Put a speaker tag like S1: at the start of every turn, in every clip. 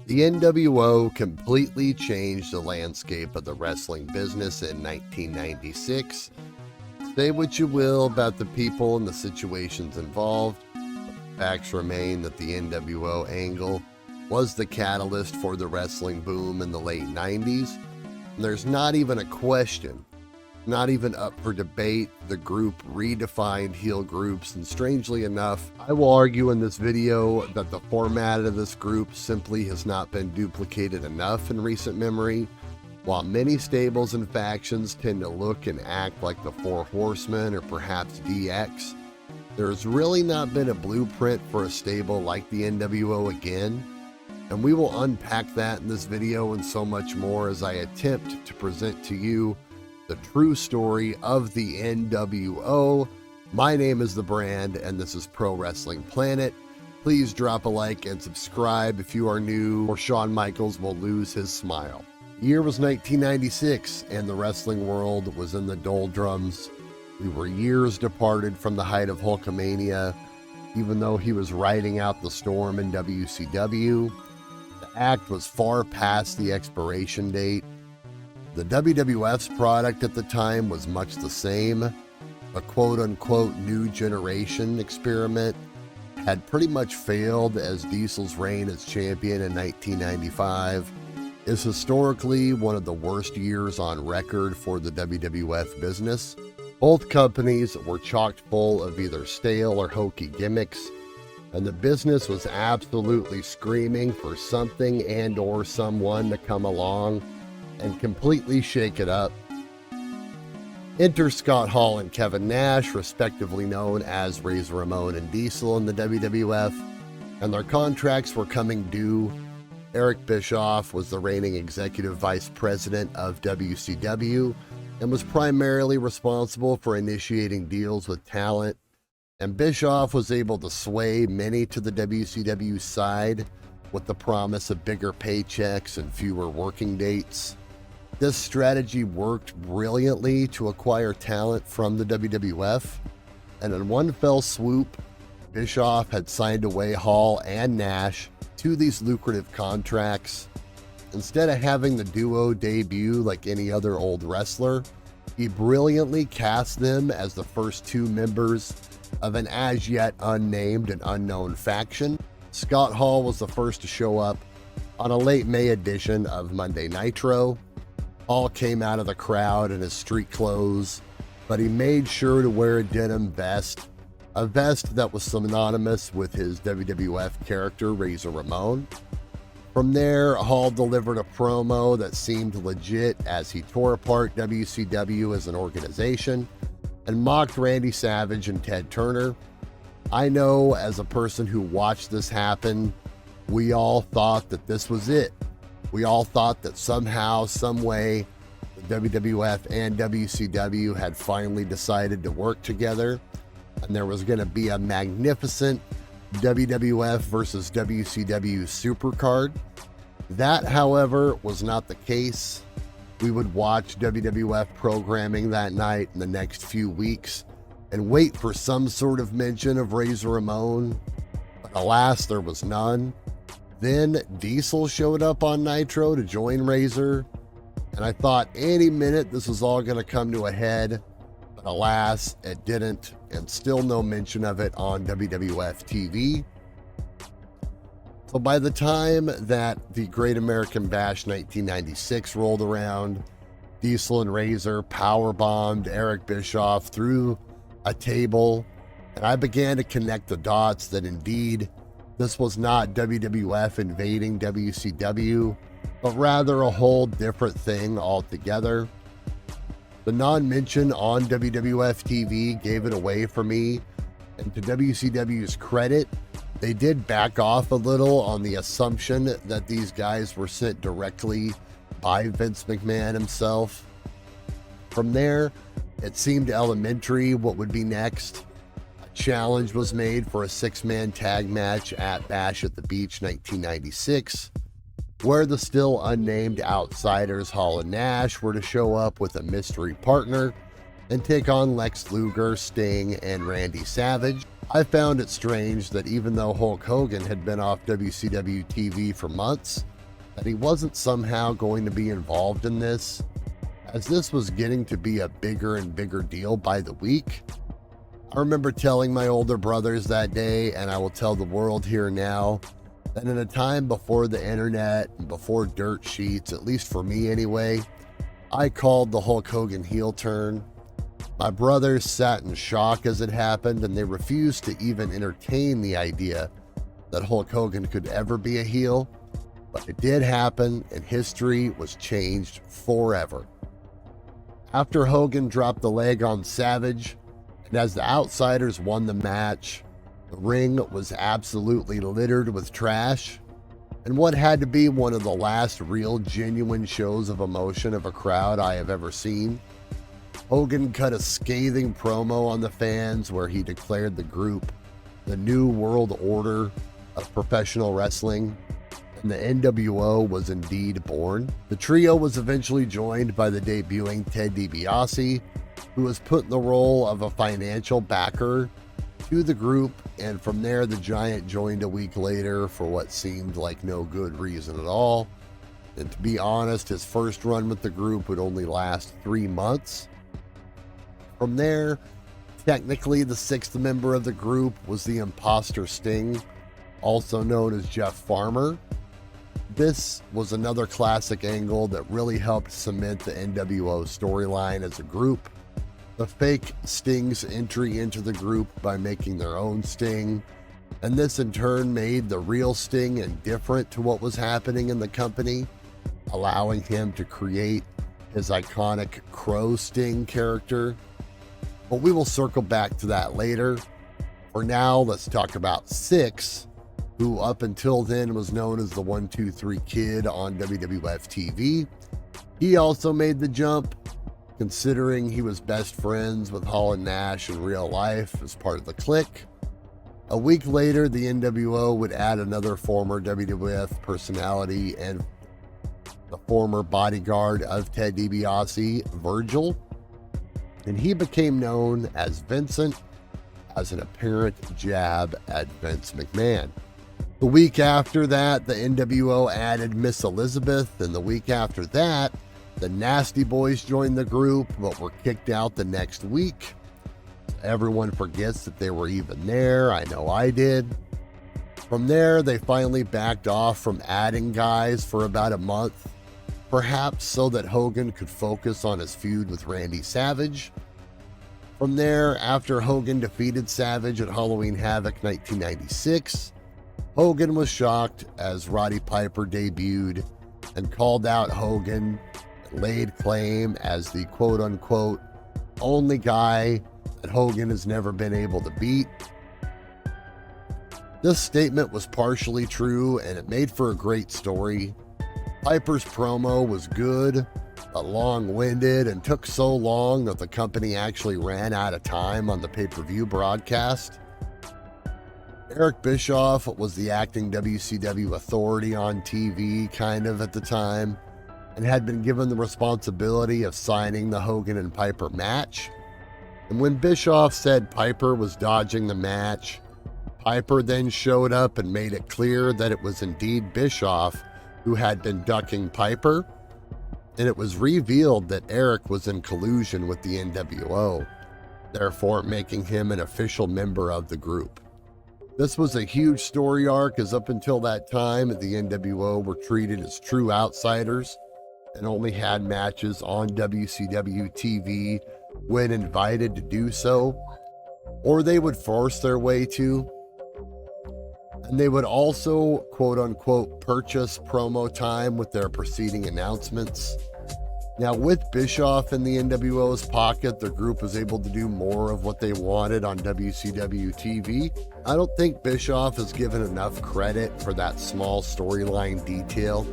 S1: The NWO completely changed the landscape of the wrestling business in 1996. Say what you will about the people and the situations involved, but facts remain that the NWO angle was the catalyst for the wrestling boom in the late 90s. And there's not even a question, not even up for debate. The group redefined heel groups, and strangely enough, I will argue in this video that the format of this group simply has not been duplicated enough in recent memory. While many stables and factions tend to look and act like the Four Horsemen or perhaps DX, there's really not been a blueprint for a stable like the NWO again, and we will unpack that in this video and so much more as I attempt to present to you the true story of the NWO. My name is The Brand, and this is Pro Wrestling Planet. Please drop a like and subscribe if you are new, or Shawn Michaels will lose his smile. The year was 1996, and the wrestling world was in the doldrums. We were years departed from the height of Hulkamania, even though he was riding out the storm in WCW. The act was far past the expiration date. The WWF's product at the time was much the same. A quote-unquote new generation experiment had pretty much failed, as Diesel's reign as champion in 1995 is historically one of the worst years on record for the WWF business. Both companies were chock full of either stale or hokey gimmicks, and the business was absolutely screaming for something and or someone to come along and completely shake it up. Enter Scott Hall and Kevin Nash, respectively known as Razor Ramon and Diesel in the WWF, and their contracts were coming due. Eric Bischoff was the reigning executive vice president of WCW and was primarily responsible for initiating deals with talent, and Bischoff was able to sway many to the WCW side with the promise of bigger paychecks and fewer working dates. This strategy worked brilliantly to acquire talent from the WWF, and in one fell swoop, Bischoff had signed away Hall and Nash to these lucrative contracts. Instead of having the duo debut like any other old wrestler, he brilliantly cast them as the first two members of an as yet unnamed and unknown faction. Scott Hall was the first to show up on a late May edition of Monday Nitro. Hall came out of the crowd in his street clothes, but he made sure to wear a denim vest, a vest that was synonymous with his WWF character, Razor Ramon. From there, Hall delivered a promo that seemed legit as he tore apart WCW as an organization and mocked Randy Savage and Ted Turner. I know, as a person who watched this happen, we all thought that this was it. We all thought that somehow, some way, the WWF and WCW had finally decided to work together, and there was going to be a magnificent WWF versus WCW supercard. That, however, was not the case. We would watch WWF programming that night in the next few weeks and wait for some sort of mention of Razor Ramon, but alas, there was none. Then Diesel showed up on Nitro to join Razor, and I thought any minute this was all going to come to a head, but alas, it didn't, and still no mention of it on WWF TV. So by the time that the Great American Bash 1996 rolled around, Diesel and Razor powerbombed Eric Bischoff through a table, and I began to connect the dots that indeed this was not WWF invading WCW, but rather a whole different thing altogether. The non-mention on WWF TV gave it away for me, and to WCW's credit, they did back off a little on the assumption that these guys were sent directly by Vince McMahon himself. From there, it seemed elementary what would be next. Challenge was made for a six-man tag match at Bash at the Beach 1996, where the still unnamed outsiders Hall and Nash were to show up with a mystery partner and take on Lex Luger, Sting, and Randy Savage. I found it strange that even though Hulk Hogan had been off WCW TV for months, that he wasn't somehow going to be involved in this, as this was getting to be a bigger and bigger deal by the week. I remember telling my older brothers that day, and I will tell the world here now, that in a time before the internet and before dirt sheets, at least for me anyway, I called the Hulk Hogan heel turn. My brothers sat in shock as it happened, and they refused to even entertain the idea that Hulk Hogan could ever be a heel. But it did happen, and history was changed forever. After Hogan dropped the leg on Savage, and as the Outsiders won the match, the ring was absolutely littered with trash, and what had to be one of the last real genuine shows of emotion of a crowd I have ever seen. Hogan cut a scathing promo on the fans where he declared the group the New World Order of professional wrestling, and the NWO was indeed born. The trio was eventually joined by the debuting Ted DiBiase, who was put in the role of a financial backer to the group, and from there the Giant joined a week later for what seemed like no good reason at all. And to be honest, his first run with the group would only last 3 months. From there, technically the sixth member of the group was the imposter Sting, also known as Jeff Farmer. This was another classic angle that really helped cement the NWO storyline as a group. The fake Sting's entry into the group by making their own Sting, and this in turn made the real Sting indifferent to what was happening in the company, allowing him to create his iconic Crow Sting character. But we will circle back to that later. For now, let's talk about Six, who up until then was known as the 1-2-3 Kid on WWF TV. He also made the jump, considering he was best friends with Hall and Nash in real life as part of the Clique. A week later, the NWO would add another former WWF personality and the former bodyguard of Ted DiBiase, Virgil, and he became known as Vincent, as an apparent jab at Vince McMahon. The week after that, the NWO added Miss Elizabeth, and the week after that, the Nasty Boys joined the group, but were kicked out the next week. Everyone forgets that they were even there. I know I did. From there, they finally backed off from adding guys for about a month, perhaps so that Hogan could focus on his feud with Randy Savage. From there, after Hogan defeated Savage at Halloween Havoc 1996, Hogan was shocked as Roddy Piper debuted and called out Hogan, laid claim as the quote-unquote only guy that Hogan has never been able to beat. This statement was partially true, and it made for a great story. Piper's promo was good, but long-winded, and took so long that the company actually ran out of time on the pay-per-view broadcast. Eric Bischoff was the acting WCW authority on TV kind of at the time, and had been given the responsibility of signing the Hogan and Piper match. And when Bischoff said Piper was dodging the match, Piper then showed up and made it clear that it was indeed Bischoff who had been ducking Piper, and it was revealed that Eric was in collusion with the NWO, therefore making him an official member of the group. This was a huge story arc, as up until that time, the NWO were treated as true outsiders and only had matches on WCW TV when invited to do so, or they would force their way to. And they would also, quote-unquote, purchase promo time with their preceding announcements. Now, with Bischoff in the NWO's pocket, the group was able to do more of what they wanted on WCW TV. I don't think Bischoff is given enough credit for that small storyline detail,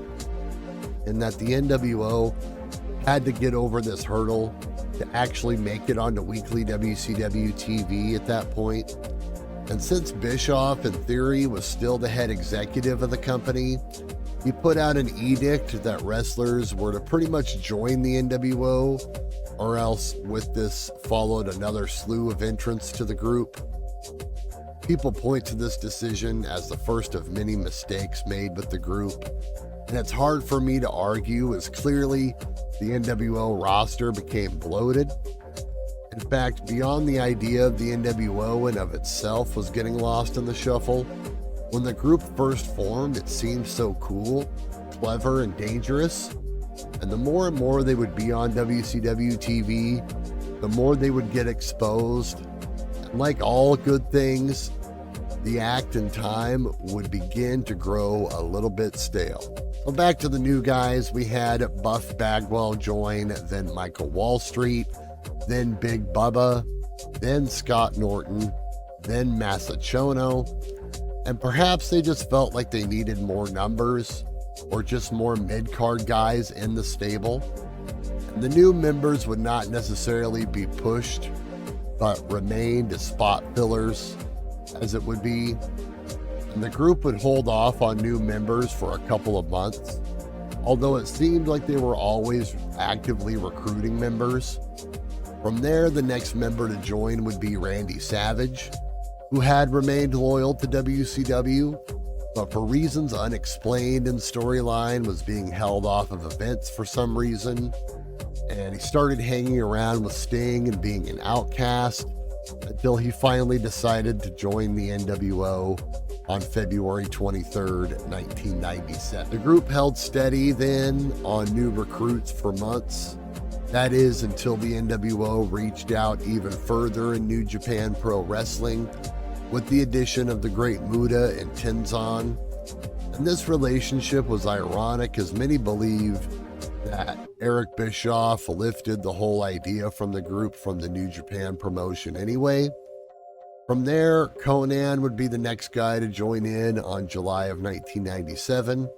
S1: in that the NWO had to get over this hurdle to actually make it onto weekly WCW TV at that point. And since Bischoff, in theory, was still the head executive of the company, he put out an edict that wrestlers were to pretty much join the NWO, or else with this followed another slew of entrants to the group. People point to this decision as the first of many mistakes made with the group, And it's hard for me to argue, as clearly the NWO roster became bloated. In fact, beyond the idea of the NWO and of itself was getting lost in the shuffle, when the group first formed, it seemed so cool, clever, and dangerous. And the more and more they would be on WCW TV, the more they would get exposed. And like all good things, the act and time would begin to grow a little bit stale. So back to the new guys, we had Buff Bagwell join, then Michael Wall Street, then Big Bubba, then Scott Norton, then Masachono, and perhaps they just felt like they needed more numbers or just more mid-card guys in the stable. And the new members would not necessarily be pushed, but remained as spot fillers, as it would be. And the group would hold off on new members for a couple of months, although it seemed like they were always actively recruiting members. From there, the next member to join would be Randy Savage, who had remained loyal to WCW, but for reasons unexplained in storyline was being held off of events for some reason, and he started hanging around with Sting and being an outcast until he finally decided to join the NWO on February 23rd, 1997. The group held steady then on new recruits for months. That is, until the NWO reached out even further in New Japan Pro Wrestling with the addition of the Great Muta and Tenzan. And this relationship was ironic, as many believe that Eric Bischoff lifted the whole idea from the group from the New Japan promotion anyway. From there, Conan would be the next guy to join in on July of 1997,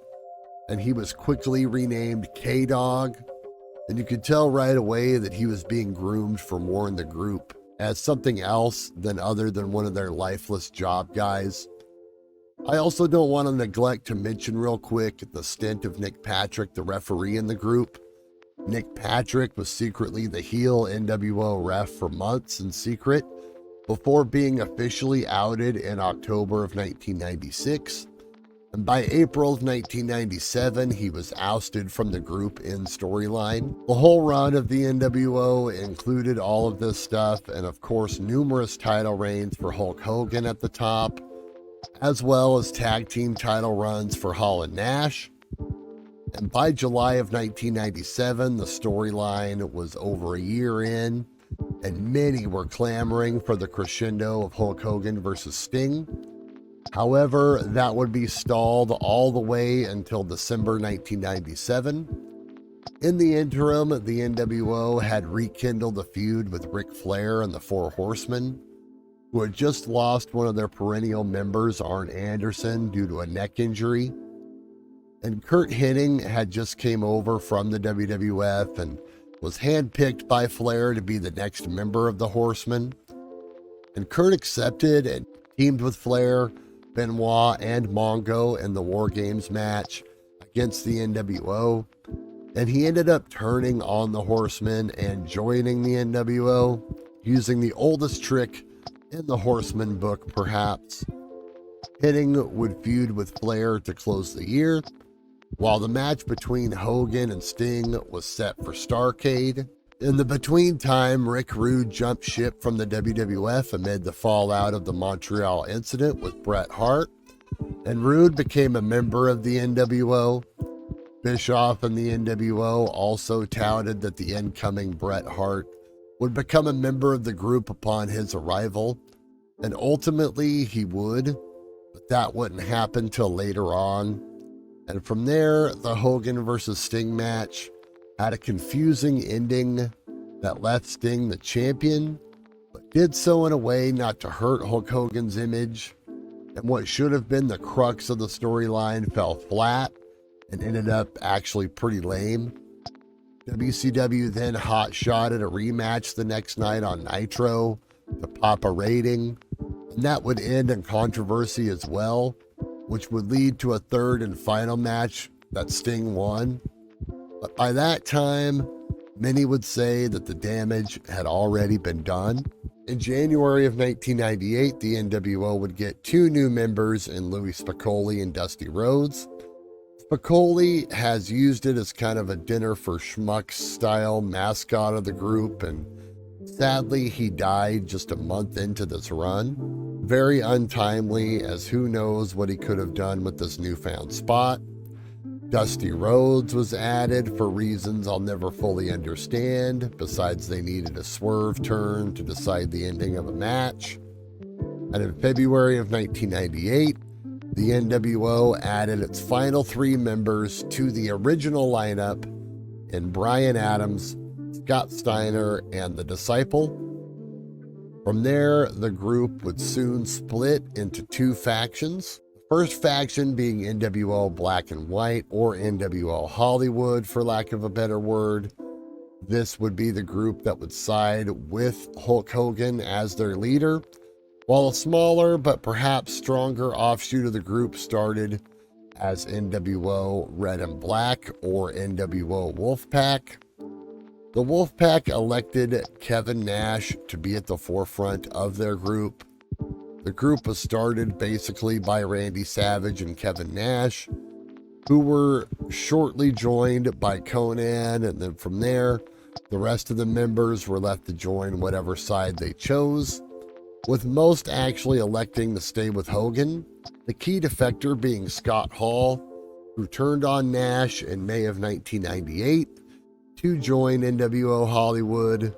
S1: and he was quickly renamed K-Dog. And you could tell right away that he was being groomed for more in the group as something else other than one of their lifeless job guys. I also don't want to neglect to mention real quick the stint of Nick Patrick, the referee in the group. Nick Patrick was secretly the heel NWO ref for months in secret before being officially outed in October of 1996. And by April of 1997, he was ousted from the group in storyline. The whole run of the NWO included all of this stuff, and of course numerous title reigns for Hulk Hogan at the top, as well as tag team title runs for Hall and Nash. And by July of 1997, the storyline was over a year in, and many were clamoring for the crescendo of Hulk Hogan versus Sting. However, that would be stalled all the way until December 1997. In the interim, the NWO had rekindled a feud with Ric Flair and the Four Horsemen, who had just lost one of their perennial members, Arn Anderson, due to a neck injury. And Kurt Hennig had just came over from the WWF and was handpicked by Flair to be the next member of the Horsemen. And Kurt accepted and teamed with Flair, Benoit, and Mongo in the War Games match against the NWO. And he ended up turning on the Horsemen and joining the NWO, using the oldest trick in the Horseman book, perhaps. Hennig would feud with Flair to close the year, while the match between Hogan and Sting was set for Starrcade. In the between time, Rick Rude jumped ship from the WWF amid the fallout of the Montreal incident with Bret Hart, and Rude became a member of the NWO. Bischoff and the NWO also touted that the incoming Bret Hart would become a member of the group upon his arrival, and ultimately he would, but that wouldn't happen till later on. And from there, the Hogan versus Sting match had a confusing ending that left Sting the champion, but did so in a way not to hurt Hulk Hogan's image, and what should have been the crux of the storyline fell flat and ended up actually pretty lame. WCW then hot-shotted a rematch the next night on Nitro to pop a rating, and that would end in controversy as well, which would lead to a third and final match that Sting won. But by that time, many would say that the damage had already been done. In January of 1998, the NWO would get two new members in Louis Spicolli and Dusty Rhodes. Spicoli has used it as kind of a dinner for schmucks style mascot of the group, and sadly he died just a month into this run. Very untimely, as who knows what he could have done with this newfound spot. Dusty Rhodes was added for reasons I'll never fully understand, besides they needed a swerve turn to decide the ending of a match. And in February of 1998, the NWO added its final 3 members to the original lineup in Bryan Adams, Scott Steiner, and The Disciple. From there, the group would soon split into 2 factions. The first faction being NWO Black and White, or NWO Hollywood for lack of a better word. This would be the group that would side with Hulk Hogan as their leader, while a smaller but perhaps stronger offshoot of the group started as NWO Red and Black, or NWO Wolfpack. The Wolfpack elected Kevin Nash to be at the forefront of their group. The group was started basically by Randy Savage and Kevin Nash, who were shortly joined by Conan, and then from there, the rest of the members were left to join whatever side they chose, with most actually electing to stay with Hogan, the key defector being Scott Hall, who turned on Nash in May of 1998 to join NWO Hollywood.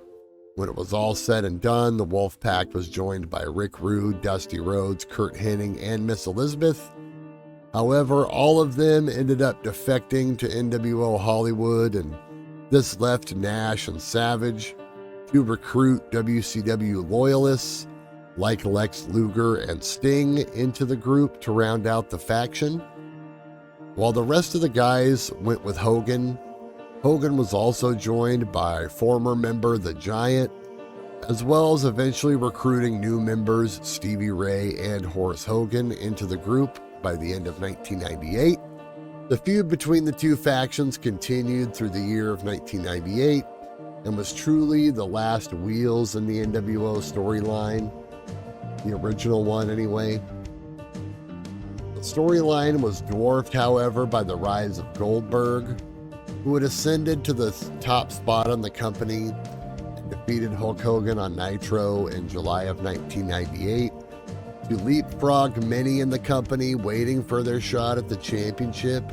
S1: When it was all said and done, the Wolfpack was joined by Rick Rude, Dusty Rhodes, Kurt Hennig, and Miss Elizabeth. However, all of them ended up defecting to NWO Hollywood, and this left Nash and Savage to recruit WCW loyalists like Lex Luger and Sting into the group to round out the faction. While the rest of the guys went with Hogan, Hogan was also joined by former member The Giant, as well as eventually recruiting new members Stevie Ray and Horace Hogan into the group by the end of 1998. The feud between the 2 factions continued through the year of 1998 and was truly the last wheels in the NWO storyline. The original one, anyway. The storyline was dwarfed, however, by the rise of Goldberg, who had ascended to the top spot on the company and defeated Hulk Hogan on Nitro in July of 1998 to leapfrog many in the company waiting for their shot at the championship,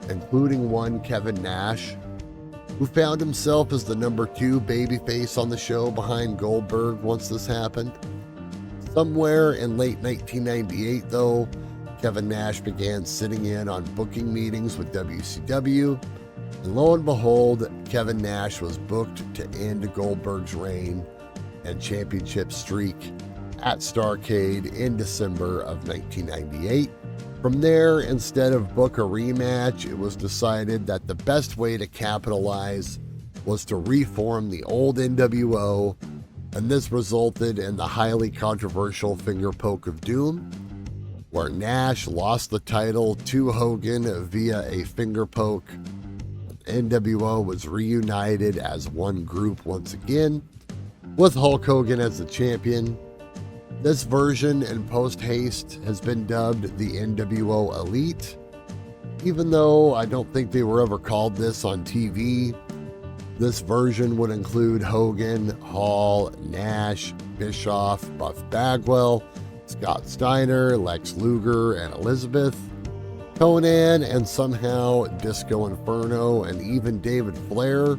S1: including one Kevin Nash, who found himself as the number 2 babyface on the show behind Goldberg once this happened. Somewhere in late 1998, though, Kevin Nash began sitting in on booking meetings with WCW, and lo and behold, Kevin Nash was booked to end Goldberg's reign and championship streak at Starrcade in December of 1998. From there, instead of book a rematch, it was decided that the best way to capitalize was to reform the old NWO, and this resulted in the highly controversial Finger Poke of Doom, where Nash lost the title to Hogan via a finger poke. NWO was reunited as one group once again, with Hulk Hogan as the champion. This version in post-haste has been dubbed the NWO Elite, even though I don't think they were ever called this on TV. This version would include Hogan, Hall, Nash, Bischoff, Buff Bagwell, Scott Steiner, Lex Luger, and Elizabeth, Conan, and somehow Disco Inferno, and even David Flair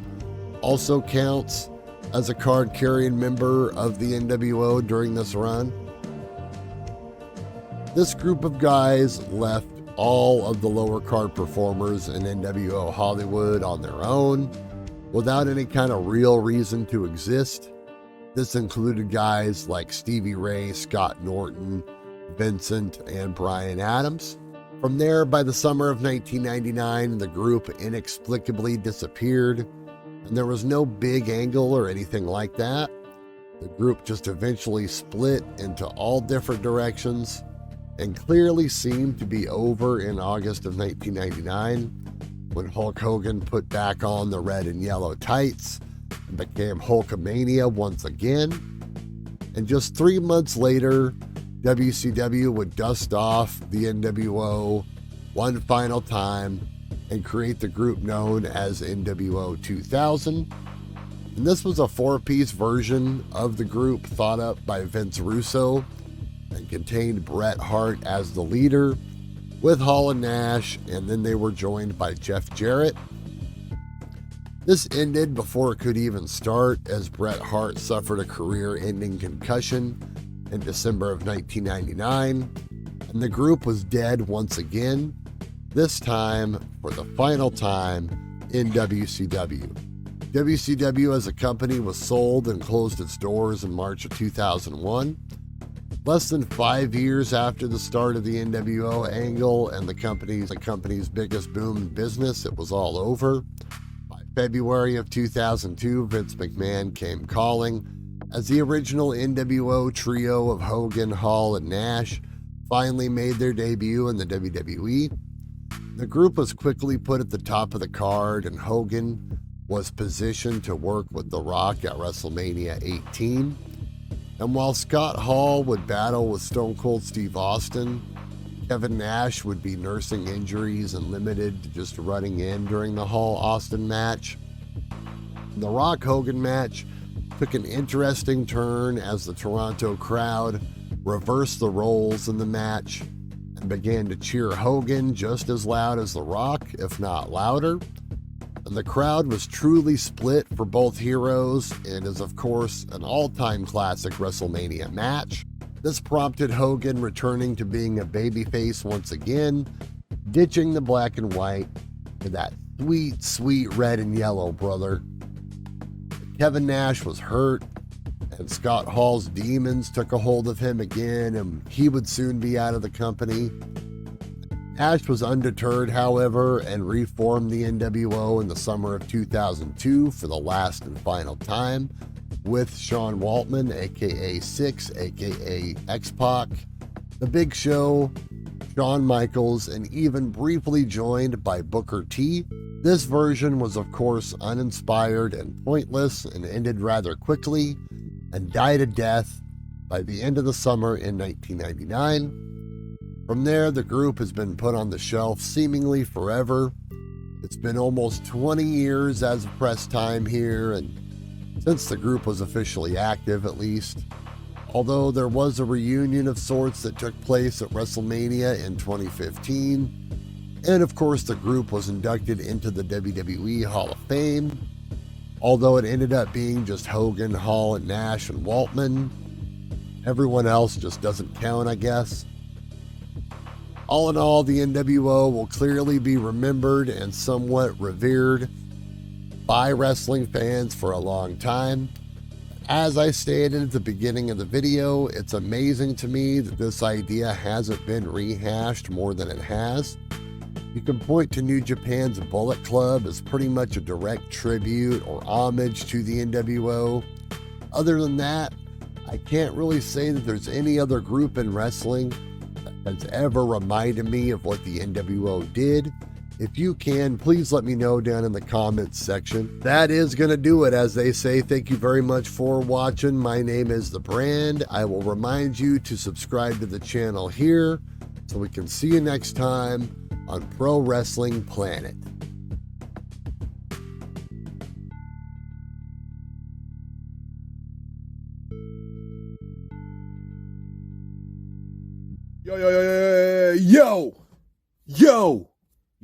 S1: also counts as a card-carrying member of the NWO during this run. This group of guys left all of the lower card performers in NWO Hollywood on their own, without any kind of real reason to exist. This included guys like Stevie Ray, Scott Norton, Vincent, and Bryan Adams. From there, by the summer of 1999, the group inexplicably disappeared, and there was no big angle or anything like that. The group just eventually split into all different directions and clearly seemed to be over in August of 1999, when Hulk Hogan put back on the red and yellow tights and became Hulkamania once again. And just 3 months later, WCW would dust off the NWO one final time and create the group known as NWO 2000. And this was a 4-piece version of the group thought up by Vince Russo and contained Bret Hart as the leader with Hall and Nash, and then they were joined by Jeff Jarrett. This ended before it could even start, as Bret Hart suffered a career-ending concussion in December of 1999, and the group was dead once again, this time for the final time in WCW. WCW as a company was sold and closed its doors in March of 2001. Less than 5 years after the start of the NWO angle and the company's biggest boom in business, it was all over. February of 2002, Vince McMahon came calling as the original NWO trio of Hogan, Hall, and Nash finally made their debut in the WWE. The group was quickly put at the top of the card, and Hogan was positioned to work with The Rock at WrestleMania 18. And while Scott Hall would battle with Stone Cold Steve Austin, Kevin Nash would be nursing injuries and limited to just running in during the Hall-Austin match. The Rock-Hogan match took an interesting turn as the Toronto crowd reversed the roles in the match and began to cheer Hogan just as loud as The Rock, if not louder. And the crowd was truly split for both heroes and is, of course, an all-time classic WrestleMania match. This prompted Hogan returning to being a babyface once again, ditching the black and white for that sweet, sweet red and yellow, brother. Kevin Nash was hurt, and Scott Hall's demons took a hold of him again, and he would soon be out of the company. Nash was undeterred, however, and reformed the NWO in the summer of 2002 for the last and final time, with Sean Waltman, aka Six, aka X-Pac, The Big Show, Shawn Michaels, and even briefly joined by Booker T. This version was, of course, uninspired and pointless and ended rather quickly and died a death by the end of the summer in 1999. From there, the group has been put on the shelf seemingly forever. It's been almost 20 years as of press time here, and since the group was officially active, at least. Although there was a reunion of sorts that took place at WrestleMania in 2015. And of course, the group was inducted into the WWE Hall of Fame. Although it ended up being just Hogan, Hall, and Nash, and Waltman. Everyone else just doesn't count, I guess. All in all, the NWO will clearly be remembered and somewhat revered by wrestling fans for a long time. As I stated at the beginning of the video, it's amazing to me that this idea hasn't been rehashed more than it has. You can point to New Japan's Bullet Club as pretty much a direct tribute or homage to the NWO. Other than that, I can't really say that there's any other group in wrestling that has ever reminded me of what the NWO did. If you can, please let me know down in the comments section. That is going to do it, as they say. Thank you very much for watching. My name is The Brand. I will remind you to subscribe to the channel here so we can see you next time on Pro Wrestling Planet.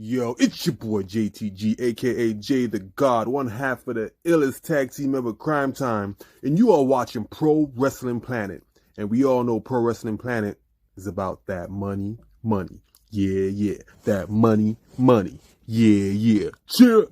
S2: Yo, it's your boy JTG, aka Jay the God, one half of the illest tag team ever, Crime Time, and you are watching Pro Wrestling Planet. And we all know Pro Wrestling Planet is about that money, money. Yeah, that money, money. Yeah. Cheer.